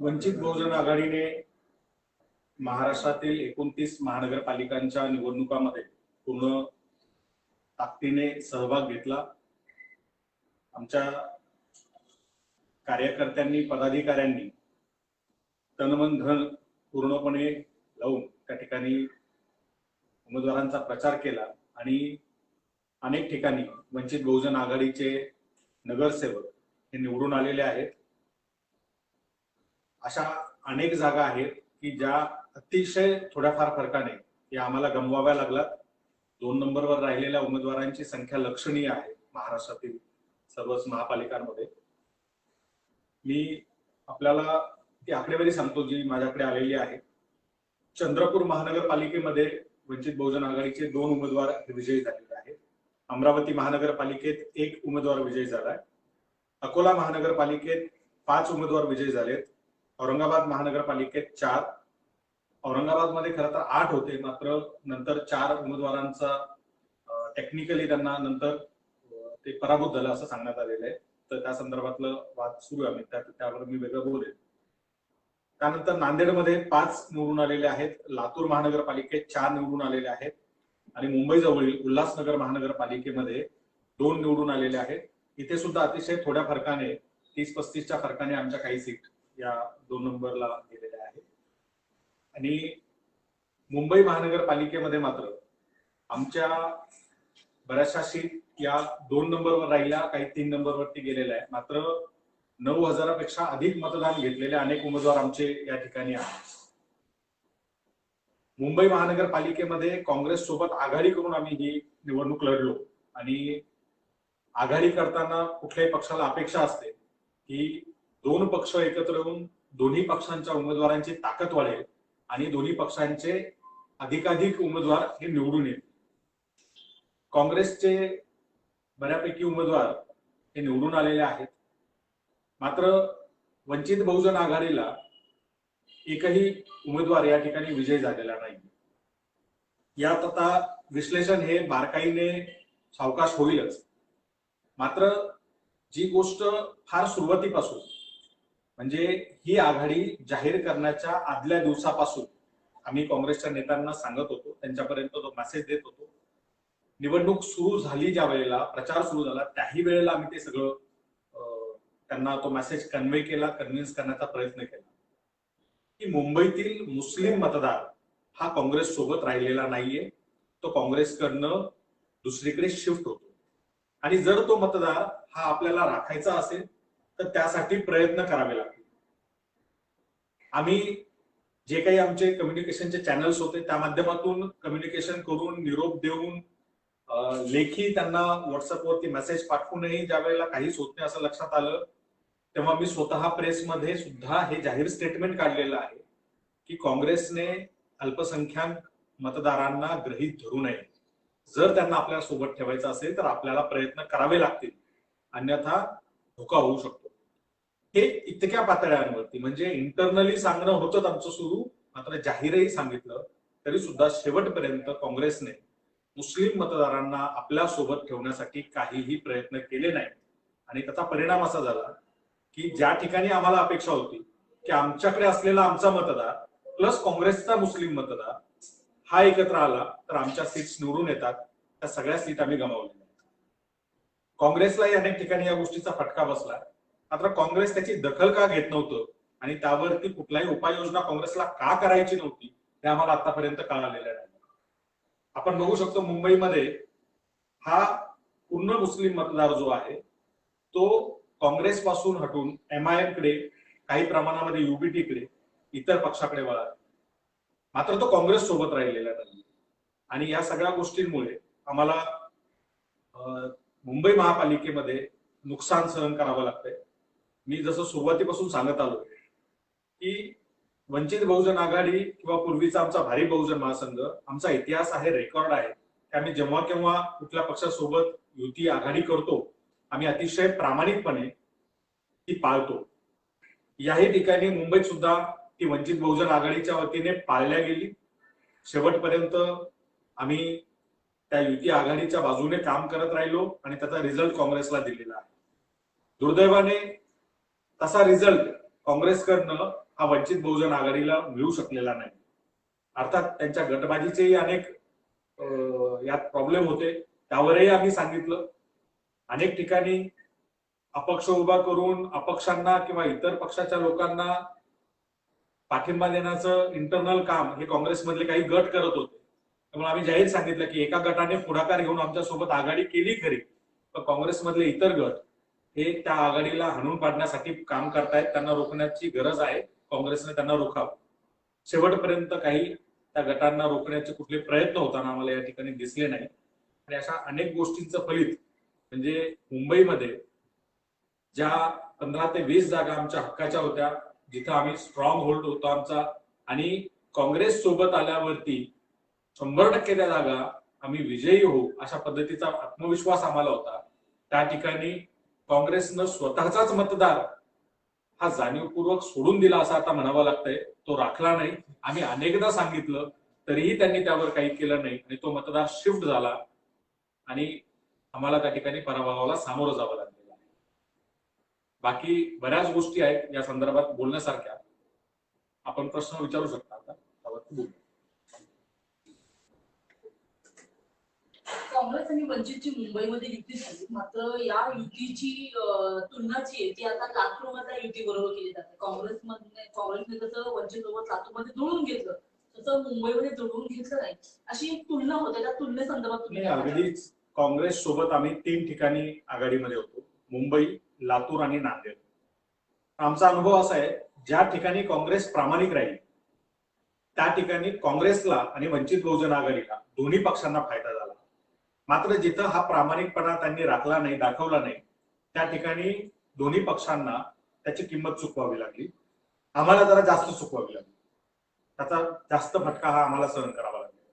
वंचित बहुजन आघाडीने महाराष्ट्रातील 29 महानगरपालिकांच्या निवडणुकांमध्ये पूर्ण ताकदीने सहभाग घेतला। आमच्या कार्यकर्त्यांनी, पदाधिकाऱ्यांनी तन मन धन पूर्णपणे लावून त्या ठिकाणी उमेदवारांचा प्रचार केला आणि अनेक ठिकाणी वंचित बहुजन आघाडीचे नगरसेवक हे निवडून आलेले आहेत। अशा अनेक जागा आहेत की ज्या अतिशय थोड्याफार फरकाने या आम्हाला गमवाव्या लागल्यात। 2 नंबरवर राहिलेल्या उमेदवारांची संख्या लक्षणीय आहे महाराष्ट्रातील सर्वच महापालिकांमध्ये। मी आपल्याला ती आकडेवारी सांगतो जी माझ्याकडे आलेली आहे। चंद्रपूर महानगरपालिकेमध्ये वंचित बहुजन आघाडीचे 2 उमेदवार विजयी झालेले आहेत। अमरावती महानगरपालिकेत 1 उमेदवार विजयी झालाय। अकोला महानगरपालिकेत 5 उमेदवार विजयी झालेत। औरंगाबाद महानगरपालिकेत 4। औरंगाबादमध्ये खरं तर 8 होते, मात्र नंतर 4 उमेदवारांचा टेक्निकली त्यांना नंतर ते पराभूत झालं असं सांगण्यात आलेलं आहे। तर त्या संदर्भातलं वाद सुरू आहे, त्यावर मी वेगळं बोलेन। त्यानंतर नांदेडमध्ये 5 निवडून आलेले आहेत। लातूर महानगरपालिकेत 4 निवडून आलेले आहेत आणि मुंबई जवळील उल्हासनगर महानगरपालिकेमध्ये 2 निवडून आलेले आहेत। इथे सुद्धा अतिशय थोड्या फरकाने 30-35च्या फरकाने आमच्या काही सीट या 2 नंबरला गेलेल्या आहेत। आणि मुंबई महानगरपालिकेमध्ये मात्र आमच्या बऱ्याचशा सीट या 2 नंबरवर राहिल्या, काही 3 नंबरवरती गेलेल्या आहेत। मात्र 9,000पेक्षा अधिक मतदान घेतलेले अनेक उमेदवार आमचे या ठिकाणी आहेत। मुंबई महानगरपालिकेमध्ये काँग्रेस सोबत आघाडी करून आम्ही ही निवडणूक लढलो आणि आघाडी करताना कुठल्याही पक्षाला अपेक्षा असते की 2 पक्ष एकत्र येऊन दोन्ही पक्षांच्या उमेदवारांची ताकद वाढेल आणि दोन्ही पक्षांचे अधिकाधिक उमेदवार हे निवडून येतील। काँग्रेसचे बऱ्यापैकी उमेदवार हे निवडून आलेले आहेत, मात्र वंचित बहुजन आघाडीला एकही उमेदवार या ठिकाणी विजयी झालेला नाही। यात आता विश्लेषण हे बारकाईने सावकाश होईलच, मात्र जी गोष्ट फार सुरुवातीपासून म्हणजे ही आघाडी जाहीर करण्याच्या आदल्या दिवसापासून आम्ही काँग्रेसच्या नेत्यांना सांगत होतो, त्यांच्यापर्यंत तो मेसेज देत होतो। निवडणूक सुरू झाली, ज्या वेळेला प्रचार सुरू झाला त्याही वेळेला आम्ही ते सगळं त्यांना तो मेसेज कन्वे केला, कन्व्हिन्स करण्याचा प्रयत्न केला की मुंबईतील मुस्लिम मतदार हा काँग्रेस सोबत राहिलेला नाहीये, तो काँग्रेसकडनं दुसरीकडे शिफ्ट होतो आणि जर तो मतदार हा आपल्याला राखायचा असेल तर त्यासाठी प्रयत्न करावे लागतील। आम्ही जे काही आमचे कम्युनिकेशनचे चॅनल्स होते त्या माध्यमातून कम्युनिकेशन करून, निरोप देऊन, लेखी त्यांना व्हॉट्सअपवरती मेसेज पाठवूनही ज्या वेळेला काहीच होत नाही असं लक्षात आलं, तेव्हा मी स्वतः प्रेसमध्ये सुद्धा हे जाहीर स्टेटमेंट काढलेलं आहे की काँग्रेसने अल्पसंख्याक मतदारांना गृहीत धरू नये। जर त्यांना आपल्या सोबत ठेवायचं असेल तर आपल्याला प्रयत्न करावे लागतील, अन्यथा धोका होऊ शकतो। हे इतक्या पातळ्यांवरती म्हणजे इंटरनली सांगणं होतं आमचं सुरू, मात्र जाहीरही सांगितलं तरी सुद्धा शेवटपर्यंत काँग्रेसने मुस्लिम मतदारांना आपल्या सोबत ठेवण्यासाठी काहीही प्रयत्न केले नाही आणि त्याचा परिणाम असा झाला की ज्या ठिकाणी आम्हाला अपेक्षा होती की आमच्याकडे असलेला आमचा मतदार प्लस काँग्रेसचा मुस्लिम मतदार हा एकत्र आला तर आमच्या सीट्स निवडून येतात, त्या सगळ्या सीट आम्ही गमावल्या। काँग्रेसलाही अनेक ठिकाणी या गोष्टीचा फटका बसला, मात्र काँग्रेस त्याची दखल का घेत नव्हतं आणि त्यावरती कुठलाही उपाययोजना काँग्रेसला का करायची नव्हती हे आम्हाला आतापर्यंत कळालेलं नाही। आपण बघू शकतो मुंबईमध्ये हा पूर्ण मुस्लिम मतदार जो आहे तो काँग्रेस पासून हटून MIM कडे, काही प्रमाणामध्ये UBT कडे, इतर पक्षाकडे वळाले. मात्र तो काँग्रेस सोबत राहिलेला नाही. आणि या सगळ्या गोष्टींमुळे आम्हाला मुंबई महापालिकेमध्ये नुकसान सहन करावं लागतंय. मी जसं सुरुवातीपासून सांगत आलो की वंचित बहुजन आघाडी किंवा पूर्वीचा आमचा भारी बहुजन महासंघ, आमचा इतिहास आहे, रेकॉर्ड आहे की आम्ही जेव्हा केव्हा कुठल्या पक्षासोबत युती आघाडी करतो आम्ही अतिशय प्रामाणिकपणे ती पाळतो. याही ठिकाणी मुंबईत सुद्धा ती वंचित बहुजन आघाडीच्या वतीने पाळल्या गेली. शेवटपर्यंत आम्ही त्या युती आघाडीच्या बाजूने काम करत राहिलो आणि त्याचा रिझल्ट काँग्रेसला दिलेला आहे. दुर्दैवाने तसा रिझल्ट काँग्रेसकडनं हा वंचित बहुजन आघाडीला मिळू शकलेला नाही. अर्थात त्यांच्या गटबाजीचेही अनेक यात प्रॉब्लेम होते, त्यावरही आम्ही सांगितलं. अनेक ठिकाणी अपक्ष उभा करून अपक्षांना किंवा इतर पक्षाच्या लोकांना पाठिंबा देण्याचं इंटरनल काम हे काँग्रेसमधले काही गट करत होते. त्यामुळे आम्ही जाहीर सांगितलं की एका गटाने पुढाकार घेऊन आमच्यासोबत आघाडी केली खरी, पण काँग्रेसमधले इतर गट हे त्या आघाडीला हाणून पाडण्यासाठी काम करतायत, त्यांना रोखण्याची गरज आहे, काँग्रेसने त्यांना रोखावं. शेवटपर्यंत काही त्या गटांना रोखण्याचे कुठले प्रयत्न होताना आम्हाला या ठिकाणी दिसले नाही. आणि अशा अनेक गोष्टींचं फलित म्हणजे मुंबईमध्ये ज्या 15 ते 20 जागा आमच्या हक्काच्या होत्या, जिथं आम्ही स्ट्रॉंग होल्ड होतो आमचा, आणि काँग्रेस सोबत आल्यावरती 100% त्या जागा आम्ही विजयी होऊ अशा पद्धतीचा आत्मविश्वास आम्हाला होता. त्या ठिकाणी काँग्रेसनं स्वतःचाच मतदार हा जाणीवपूर्वक सोडून दिला असं आता म्हणावं लागतंय. तो राखला नाही. आम्ही अनेकदा सांगितलं तरीही त्यांनी त्यावर काही केलं नाही आणि तो मतदार शिफ्ट झाला आणि आम्हाला त्या ठिकाणी पराभवाला सामोरं जावं लागलेलं आहे. बाकी बऱ्याच गोष्टी आहेत या संदर्भात बोलण्यासारख्या. आपण प्रश्न विचारू शकता आता त्यावरती बोलू. काँग्रेस आणि वंचितची मुंबईमध्ये युती झाली, मात्र या युतीची तुलना जी आहे ती आता लातूरमधल्या युती बरोबर केली जाते. काँग्रेसने जसं वंचित सोबत लातूरमध्ये जुळून घेतलं तसं मुंबईमध्ये जुळवून घेतलं नाही, अशी एक तुलना होते. त्या तुलनेसंदर्भात तुम्ही अगदीच काँग्रेस सोबत आम्ही 3 ठिकाणी आघाडीमध्ये होतो, मुंबई, लातूर आणि नांदेड. आमचा अनुभव असा आहे ज्या ठिकाणी काँग्रेस प्रामाणिक राहील त्या ठिकाणी काँग्रेसला आणि वंचित बहुजन आघाडीला दोन्ही पक्षांना फायदा झाला. मात्र जिथं हा प्रामाणिकपणा त्यांनी राखला नाही, दाखवला नाही, त्या ठिकाणी दोन्ही पक्षांना त्याची किंमत चुकवावी लागली. आम्हाला जरा जास्त चुकवावी लागली. त्याचा जास्त फटका हा आम्हाला सहन करावा लागला.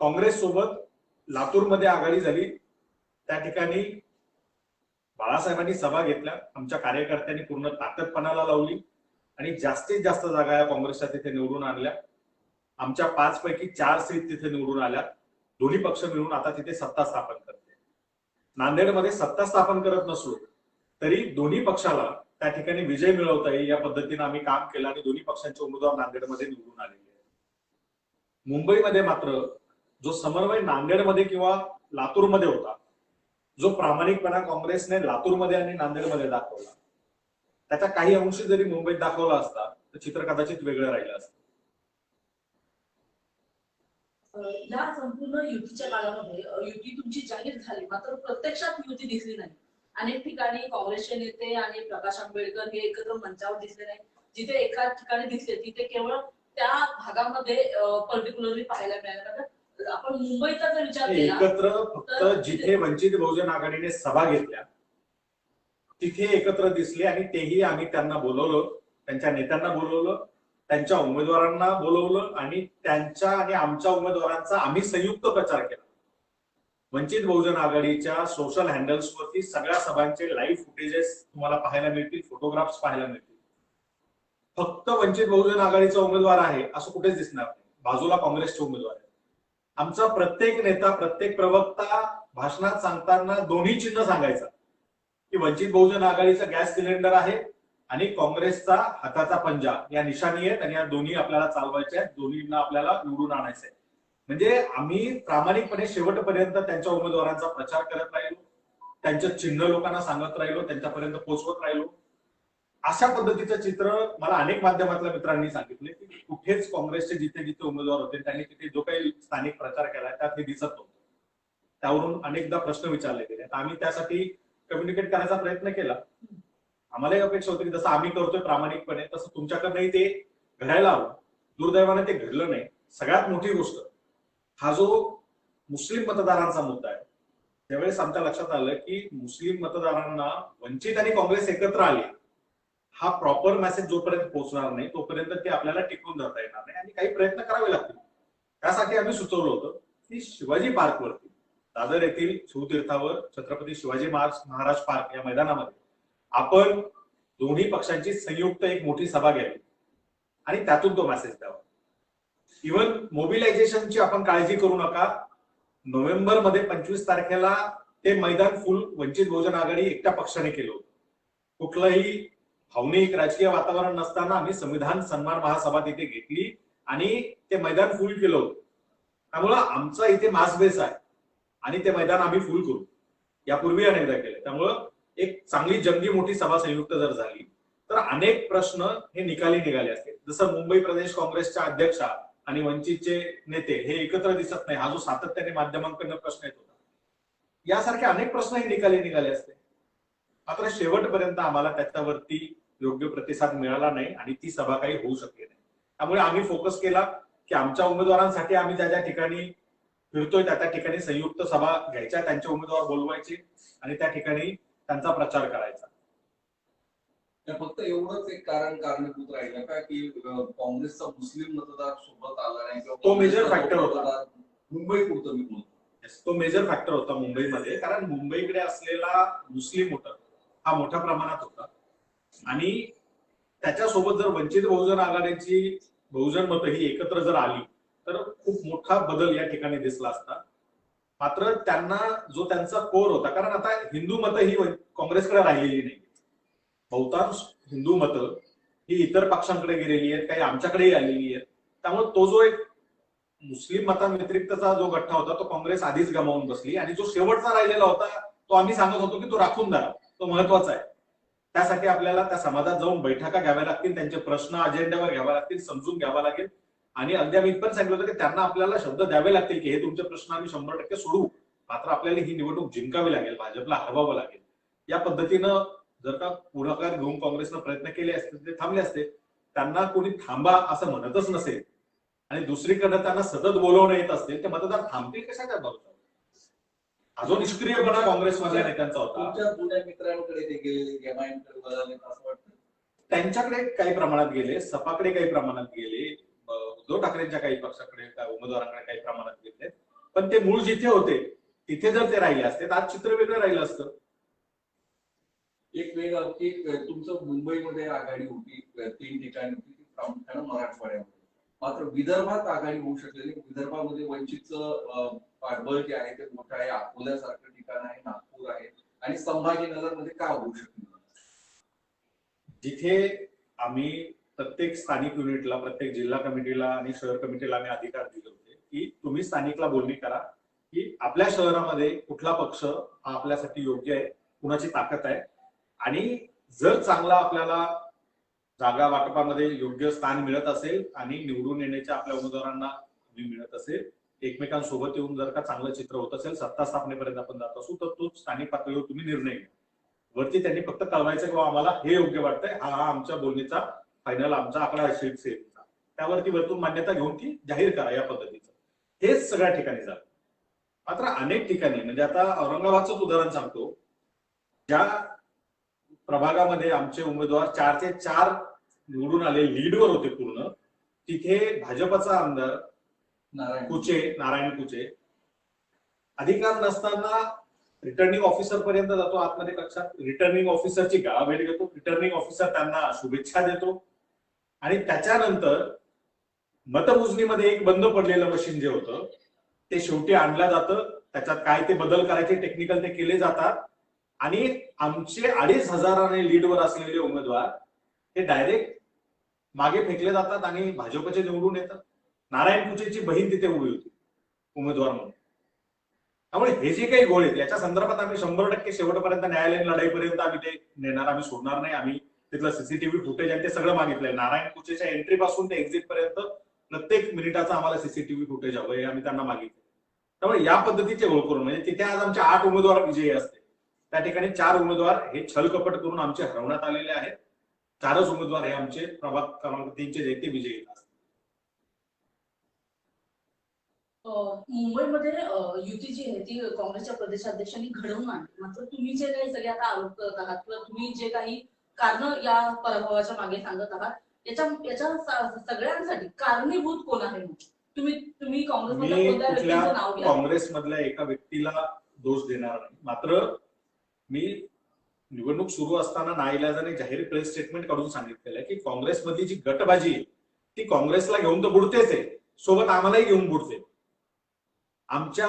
काँग्रेस सोबत लातूरमध्ये आघाडी झाली, त्या ठिकाणी बाळासाहेबांनी सभा घेतल्या, आमच्या कार्यकर्त्यांनी पूर्ण ताकद पणाला लावली आणि जास्तीत जास्त जागा या काँग्रेसच्या तिथे निवडून आणल्या. आमच्या 5 पैकी 4 सीट तिथे निवडून आल्या. दोन्ही पक्ष मिळून आता तिथे सत्ता स्थापन करते. नांदेडमध्ये सत्ता स्थापन करत नसलो तरी दोन्ही पक्षाला त्या ठिकाणी विजय मिळवता येईल या पद्धतीने आम्ही काम केलं आणि दोन्ही पक्षांचे उमेदवार नांदेडमध्ये निवडून आलेले आहेत. मुंबईमध्ये मात्र जो समन्वय नांदेडमध्ये किंवा लातूरमध्ये होता, जो प्रामाणिकपणा काँग्रेसने लातूरमध्ये आणि नांदेडमध्ये दाखवला, त्याचा काही अंशी जरी मुंबईत दाखवला असता तर चित्र कदाचित वेगळं राहिलं असतं. या संपूर्ण युतीच्या काळामध्ये युती तुमची जाहीर झाली, मात्र प्रत्यक्षात युती दिसली नाही. अनेक ठिकाणी काँग्रेसचे नेते आणि प्रकाश आंबेडकर हे एकत्र मंचावर दिसले नाही. जिथे एका ठिकाणी दिसले तिथे केवळ त्या भागामध्ये पर्टिक्युलरली पाहायला मिळालं. आपण मुंबईचा जर विचार केला एकत्र फक्त जिथे वंचित बहुजन आघाडीने सभा घेतल्या तिथे एकत्र दिसले आणि तेही आम्ही त्यांना बोलवलं, त्यांच्या नेत्यांना बोलवलं, त्यांच्या उमेदवारांना बोलवलं आणि त्यांच्या आणि आमच्या उमेदवारांचा आम्ही संयुक्त प्रचार केला. वंचित बहुजन आघाडीच्या सोशल हँडल्सवरती सगळ्या सभांचे लाईव्ह फुटेजेस तुम्हाला पाहायला मिळतील, फोटोग्राफ्स पाहायला मिळतील. फक्त वंचित बहुजन आघाडीचा उमेदवार आहे असं कुठेच दिसणार नाही, बाजूला काँग्रेसचे उमेदवार आहेत. आमचा प्रत्येक नेता, प्रत्येक प्रवक्ता भाषणात सांगताना दोन्ही चिन्ह सांगायचा की वंचित बहुजन आघाडीचा गॅस सिलेंडर आहे आणि काँग्रेसचा हाताचा पंजा या निशाणी आहेत आणि या दोन्ही आपल्याला चालवायच्या आहेत, दोन्हींना आपल्याला निवडून आणायचंय. म्हणजे आम्ही प्रामाणिकपणे शेवटपर्यंत त्यांच्या उमेदवारांचा प्रचार करत राहिलो, त्यांचं चिन्ह लोकांना सांगत राहिलो, त्यांच्यापर्यंत पोहोचवत राहिलो. अशा पद्धतीचं चित्र मला अनेक माध्यमातल्या मित्रांनी सांगितले की कुठेच काँग्रेसचे जिथे जिथे उमेदवार होते त्यांनी तिथे जो काही स्थानिक प्रचार केला त्यात हे दिसत नव्हतं. त्यावरून अनेकदा प्रश्न विचारले गेले. आम्ही त्यासाठी कम्युनिकेट करायचा प्रयत्न केला. आम्हालाही अपेक्षा होती की जसं आम्ही करतोय प्रामाणिकपणे तसं तुमच्याकडनंही ते घडायला हवं. दुर्दैवाने ते घडलं नाही. सगळ्यात मोठी गोष्ट, हा जो मुस्लिम मतदारांचा मुद्दा आहे, त्यावेळेस आमच्या लक्षात आलं की मुस्लिम मतदारांना वंचित आणि काँग्रेस एकत्र आले, हा प्रॉपर मेसेज जोपर्यंत पोहोचणार नाही तोपर्यंत ते आपल्याला टिकवून धरता येणार नाही आणि काही प्रयत्न करावे लागतील. त्यासाठी आम्ही सुचवलं होतं की शिवाजी पार्कवरती, दादर येथील शिवतीर्थावर छत्रपती शिवाजी महाराज पार्क या मैदानामध्ये आपण दोन्ही पक्षांची संयुक्त एक मोठी सभा घ्यावी आणि त्यातून तो मेसेज द्यावा. इव्हन मोबिलायझेशनची आपण काळजी करू नका. नोव्हेंबर मध्ये 25 तारखेला ते मैदान फुल वंचित बहुजन आघाडी एकट्या पक्षाने केलं होतं. कुठलंही भावनिक राजकीय वातावरण नसताना आम्ही संविधान सन्मान महासभा तिथे घेतली आणि ते मैदान फुल केलं होतं. त्यामुळं आमचा इथे मास बेस आहे आणि ते मैदान आम्ही फुल करू. यापूर्वी अनेकदा केलं. त्यामुळं एक चांगली जंगी मोठी सभा संयुक्त जर झाली तर अनेक प्रश्न हे निकाली निघाले असते. जसं मुंबई प्रदेश काँग्रेसच्या अध्यक्षा आणि वंचितचे नेते हे एकत्र दिसत नाही, हा जो सातत्याने माध्यमांकडून प्रश्न येत होता, यासारखे अनेक प्रश्न हे निकाली निघाले असते. मात्र शेवटपर्यंत आम्हाला त्याच्यावरती योग्य प्रतिसाद मिळाला नाही आणि ती सभा काही होऊ शकली नाही. त्यामुळे आम्ही फोकस केला की आमच्या उमेदवारांसाठी आम्ही ज्या ज्या ठिकाणी फिरतोय त्या ठिकाणी संयुक्त सभा घ्यायच्या, त्यांचे उमेदवार बोलवायचे आणि त्या ठिकाणी त्यांचा प्रचार करायचा. फक्त एवढंच एक कारणीभूत राहिलं का की काँग्रेसचा मुस्लिम मतदार सोबत आला नाही? तो मेजर फॅक्टर होता. मुंबई पुरतं मी बोलतो, तो मेजर फॅक्टर होता मुंबईमध्ये, कारण मुंबईकडे असलेला मुस्लिम वोटर हा मोठ्या प्रमाणात होता आणि त्याच्यासोबत जर वंचित बहुजन आघाडीची बहुजन मतं ही एकत्र जर आली तर खूप मोठा बदल या ठिकाणी दिसला असता. मात्र त्यांना जो त्यांचा कोर होता, कारण आता हिंदू मतं ही काँग्रेसकडे राहिलेली नाही. बहुतांश हिंदू मतं ही इतर पक्षांकडे गेलेली आहेत, काही आमच्याकडेही आलेली आहेत. त्यामुळे तो जो एक मुस्लिम मतांव्यतिरिक्तचा जो गठ्ठा होता तो काँग्रेस आधीच गमावून बसली आणि जो शेवटचा राहिलेला होता तो आम्ही सांगत होतो की तो राखून धरा, तो महत्वाचा आहे. त्यासाठी आपल्याला त्या समाजात जाऊन बैठका घ्याव्या लागतील, त्यांचे प्रश्न अजेंड्यावर घ्यावा लागतील, समजून घ्यावा लागेल आणि अगदी आम्ही इथपर्यंत सांगितलं होतं की त्यांना आपल्याला शब्द द्यावे लागतील की हे तुमचे प्रश्न आम्ही 100% सोडवू, मात्र आपल्याला ही निवडणूक जिंकावी लागेल, भाजपला हरवावं लागेल. या पद्धतीनं जर का पुढाकार घेऊन काँग्रेसनं प्रयत्न केले असते ते थांबले असते. त्यांना कोणी थांबा असं म्हणतच नसेल आणि दुसरीकडे त्यांना सतत बोलवणं येत असतील, ते मतदार थांबतील कशाच्या बाबतीत? हा जो निष्क्रियपणा काँग्रेसमधल्या नेत्यांचा होता, तुमच्या जुन्या मित्रांकडे ते गेले, एमआयएमकडे वळाले असं वाटतं? त्यांच्याकडे काही प्रमाणात गेले, सपाकडे काही प्रमाणात गेले, उद्धव ठाकरेंच्या काही पक्षाकडे उमेदवारांकडे काही प्रमाणात गेले. पण ते मूळ जिथे होते तिथे जर ते राहिले असते तर आज चित्र वेगळं राहिलं असतं. एक वेळ की तुमचं मुंबईमध्ये आघाडी होती, 3 ठिकाणी होती, ती प्रामुख्यानं मराठवाड्यामध्ये. मात्र विदर्भात आघाडी होऊ शकलेली. विदर्भामध्ये वंचितचं पाठबळ जे आहे ते मोठं आहे. अकोल्यासारखं ठिकाण आहे, नागपूर आहे आणि संभाजीनगरमध्ये का होऊ शकत? जिथे आम्ही प्रत्येक स्थानिक युनिटला, प्रत्येक जिल्हा कमिटीला आणि शहर कमिटीला आम्ही अधिकार दिले होते की तुम्ही स्थानिकला बोलणी करा की आपल्या शहरामध्ये कुठला पक्ष हा आपल्यासाठी योग्य आहे, कुणाची ताकद आहे आणि जर चांगला आपल्याला जागा वाटपामध्ये योग्य स्थान मिळत असेल आणि निवडून येण्याच्या आपल्या उमेदवारांना मिळत असेल, एकमेकांसोबत येऊन जर का चांगलं चित्र होत असेल, सत्ता स्थापनेपर्यंत आपण जात असू, तर तो स्थानिक पातळीवर तुम्ही निर्णय घ्या. वरती त्यांनी फक्त कळवायचं किंवा आम्हाला हे योग्य वाटतंय, हा आमच्या बोलणीचा फायनल आमचा आकडा असेल सेलचा, त्यावरती वरतून मान्यता घेऊन ती जाहीर करा. या पद्धतीचं हेच सगळ्या ठिकाणी झालं. मात्र अनेक ठिकाणी, म्हणजे आता औरंगाबादचं उदाहरण सांगतो, ज्या प्रभागामध्ये आमचे उमेदवार 4 ते 4 निवडून आले, लीडवर होते पूर्ण, तिथे भाजपचा आमदार नारायण कुचे अधिकार नसताना रिटर्निंग ऑफिसर पर्यंत जातो, आतमध्ये कक्षात रिटर्निंग ऑफिसरची गाळाभेट घेतो, रिटर्निंग ऑफिसर त्यांना शुभेच्छा देतो आणि त्याच्यानंतर मतमोजणीमध्ये एक बंद पडलेलं मशीन जे होतं ते शेवटी आणलं जातं. त्याच्यात काय ते बदल करायचे टेक्निकल ते केले जातात आणि आमचे 2,500 लीडवर असलेले उमेदवार हे डायरेक्ट मागे फेकले जातात आणि भाजपचे निवडून येतात. नारायण कुचेची बहीण तिथे उभी होती उमेदवार म्हणून. त्यामुळे हे जे काही गोळ आहेत याच्या संदर्भात आम्ही 100% शेवटपर्यंत न्यायालयीन लढाईपर्यंत आम्ही ते नेणार, आम्ही सोडणार नाही. आम्ही तिथलं सीसीटीव्ही फुटेज आणि ते सगळं मागितलंय. नारायण कुचेच्या एंट्री पासून ते एक्झिट पर्यंत प्रत्येक मिनिटाचा आम्हाला सीसीटीव्ही फुटेज हवं हे आम्ही त्यांना मागितलं. त्यामुळे या पद्धतीचे गोळ करून, म्हणजे तिथे आज आमचे 8 उमेदवार विजयी असते, त्या ठिकाणी 4 उमेदवार हे छलकपट करून आमचे हरवण्यात आलेले आहेत. 4च उमेदवार हे आमचे प्रभाग क्रमांक 3चे जे ते विजयी असतात. मुंबईमध्ये युती जी आहे ती काँग्रेसच्या प्रदेशाध्यक्षांनी घडवून आणली. मात्र तुम्ही जे काही सगळे आता आरोप करत आहात किंवा तुम्ही जे काही कारण या पराभवाच्या मागे सांगत आहात, याच्या सगळ्यांसाठी कारणीभूत कोण आहे? तुम्ही काँग्रेसमधल्या मी कोणत्या कुठल्या व्यक्तीचं नाव घ्या? काँग्रेसमधल्या एका व्यक्तीला दोष देणार नाही. मात्र मी निवडणूक सुरू असताना नाईलाजाने जाहीर प्रेस स्टेटमेंट काढून सांगितलेलं आहे की काँग्रेसमधली जी गटबाजी आहे ती काँग्रेसला घेऊन तर बुडतेच आहे, सोबत आम्हालाही घेऊन बुडते. आमच्या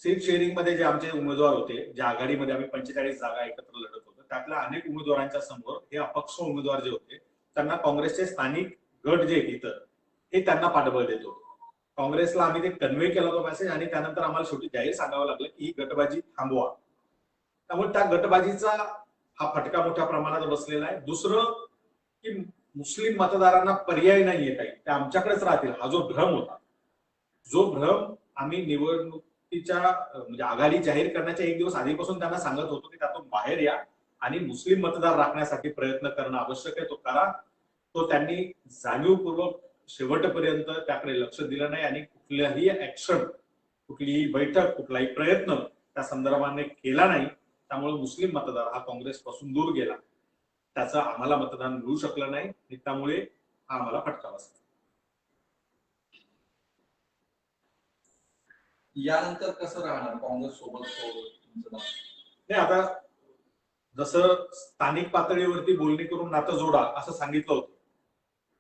सीट शेअरिंग मध्ये जे आमचे उमेदवार होते, ज्या आघाडीमध्ये आम्ही 45 जागा एकत्र लढत होतो, त्यातल्या अनेक उमेदवारांच्या समोर हे अपक्ष उमेदवार जे होते त्यांना काँग्रेसचे स्थानिक गट जे इतर हे त्यांना पाठबळ देत होते. काँग्रेसला आम्ही ते कन्व्हे केला तो मेसेज आणि त्यानंतर आम्हाला शेवटी जाहीर सांगावं लागलं की ही गटबाजी थांबवा. त्यामुळे त्या गटबाजीचा हा फटका मोठ्या प्रमाणात बसलेला आहे. दुसरं की मुस्लिम मतदारांना पर्याय नाहीये काही, ते आमच्याकडेच राहतील हा जो भ्रम होता, जो भ्रम आम्ही निवडणुकीच्या म्हणजे आघाडी जाहीर करण्याच्या 1 दिवस आधीपासून त्यांना सांगत होतो की त्यातून बाहेर या आणि मुस्लिम मतदार राखण्यासाठी प्रयत्न करणं आवश्यक आहे, तो करा. तो त्यांनी जाणीवपूर्वक शेवटपर्यंत त्याकडे लक्ष दिलं नाही आणि कुठल्याही ऍक्शन, कुठलीही बैठक, कुठलाही प्रयत्न त्या संदर्भाने केला नाही. त्यामुळे मुस्लिम मतदार हा काँग्रेसपासून दूर गेला, त्याचं आम्हाला मतदान मिळू शकलं नाही आणि त्यामुळे हा आम्हाला फटका बसला. यानंतर कसं राहणार काँग्रेस सोबत तुमचं नाव? नाही, आता जसं स्थानिक पातळीवरती बोलणी करून नातं जोडा असं सांगितलं होतं,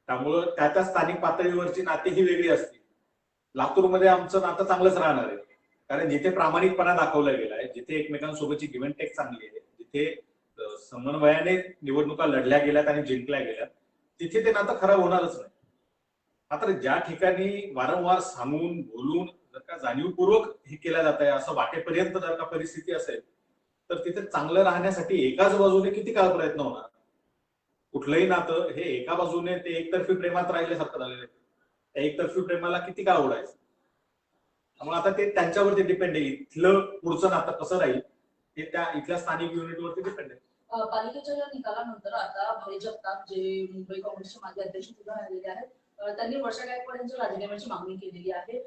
त्यामुळं त्या स्थानिक पातळीवरची नाती ही वेगळी असतील. लातूरमध्ये आमचं नातं चांगलंच राहणार आहे, कारण जिथे प्रामाणिकपणा दाखवला गेला आहे, जिथे एकमेकांसोबतची गिव्ह अँड टेक चांगली आहे, जिथे समन्वयाने निवडणुका लढल्या गेल्यात आणि जिंकल्या गेल्यात, तिथे ते नातं खराब होणारच नाही. मात्र ज्या ठिकाणी वारंवार सांगून बोलून जर का जाणीवपूर्वक हे केलं जात आहे असं वाटेपर्यंत जर का परिस्थिती असेल, तर तिथे चांगलं राहण्यासाठी एकाच बाजूने किती काळ प्रयत्न होणार? कुठलंही नातं हे एका बाजूने ते एकतर्फी प्रेमात राहिल्यासारखं झालेलं आहे. त्या एकतर्फी प्रेमाला किती काळ ओढायचं? त्यामुळे आता ते त्यांच्यावरती डिपेंड आहे, इथलं पुढचं नातं कसं राहील हे त्या इथल्या स्थानिक युनिटवरती डिपेंड आहे. पालिकेच्या या निकालानंतर आता भाई जगताप जे मुंबई काँग्रेसचे माजी अध्यक्ष सुद्धा राहिलेले आहेत, त्यांनी वर्षा गायकवाडांच्या राजीनाम्याची मागणी केलेली आहे.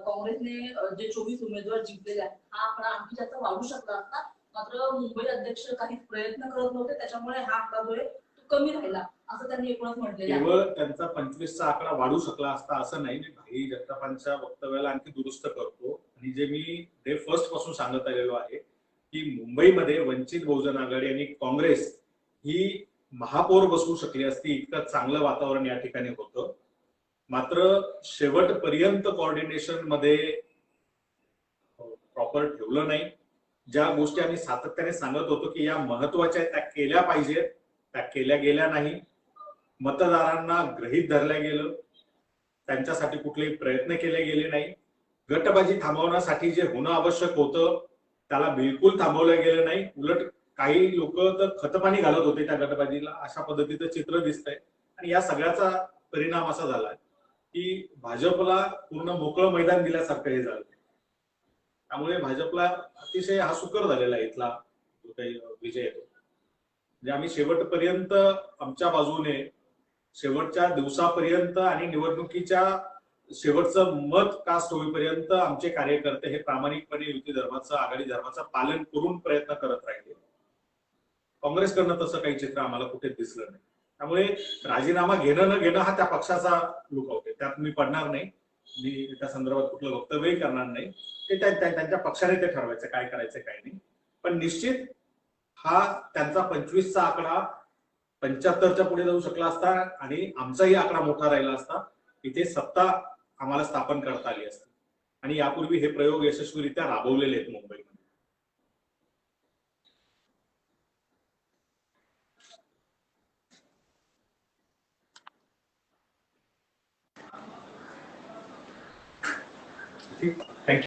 काँग्रेसने जे 24 उमेदवार जिंकलेले आहेत हा आकडा आणखी जास्त वाढू शकला असता, मात्र मुंबई अध्यक्ष काही प्रयत्न करत नव्हते, त्याच्यामुळे हा आकडा जो आहे तो कमी राहिला असं त्यांनी एकूणच म्हटलेलं आहे. केवळ त्यांचा 25चा आकडा वाढू शकला असता असं नाही. मी भाई जगतापांच्या वक्तव्याला आणखी दुरुस्त करतो आणि जे मी डे फर्स्ट पासून सांगत आलेलो आहे की मुंबईमध्ये वंचित बहुजन आघाडी आणि काँग्रेस ही महापौर बसवू शकली असती, इतकं चांगलं वातावरण या ठिकाणी होतं. मात्र शेवटपर्यंत कोऑर्डिनेशन मध्ये प्रॉपर ठेवलं नाही. ज्या गोष्टी आम्ही सातत्याने सांगत होतो की या महत्वाच्या त्या केल्या पाहिजेत, त्या केल्या गेल्या नाही. मतदारांना गृहीत धरल्या गेलं, त्यांच्यासाठी कुठलेही प्रयत्न केले गेले नाही. गटबाजी थांबवण्यासाठी जे होणं आवश्यक होतं त्याला बिलकुल थांबवलं गेलं नाही. उलट काही लोक तर खतपाणी घालत होते त्या गटबाजीला, अशा पद्धतीचं चित्र दिसतंय. आणि या सगळ्याचा परिणाम असा झाला की भाजपला पूर्ण मोकळं मैदान दिल्यासारखं हे झालं. त्यामुळे भाजपला अतिशय हा सुकर झालेला आहे इथला जो काही विजय येतो. म्हणजे आम्ही शेवटपर्यंत आमच्या बाजूने शेवटच्या दिवसापर्यंत आणि निवडणुकीच्या शेवटचं मत कास्ट होईपर्यंत आमचे कार्यकर्ते हे प्रामाणिकपणे युती धर्माचं, आघाडी धर्माचं पालन करून प्रयत्न करत राहिले. काँग्रेसकडनं तसं काही चित्र आम्हाला कुठे दिसलं नाही. त्यामुळे राजीनामा घेणं न घेणं हा त्या पक्षाचा लुकआउट आहे, त्यात मी पडणार नाही. मी त्या संदर्भात कुठलं वक्तव्यही करणार नाही. ते त्यांच्या पक्षाने ते ठरवायचं काय करायचं काय नाही. पण निश्चित हा त्यांचा 25चा आकडा 75च्या पुढे जाऊ शकला असता आणि आमचाही आकडा मोठा राहिला असता. इथे सत्ता आम्हाला स्थापन करता आली असती आणि यापूर्वी हे प्रयोग यशस्वीरित्या राबवलेले आहेत मुंबईमध्ये. थँक्यू.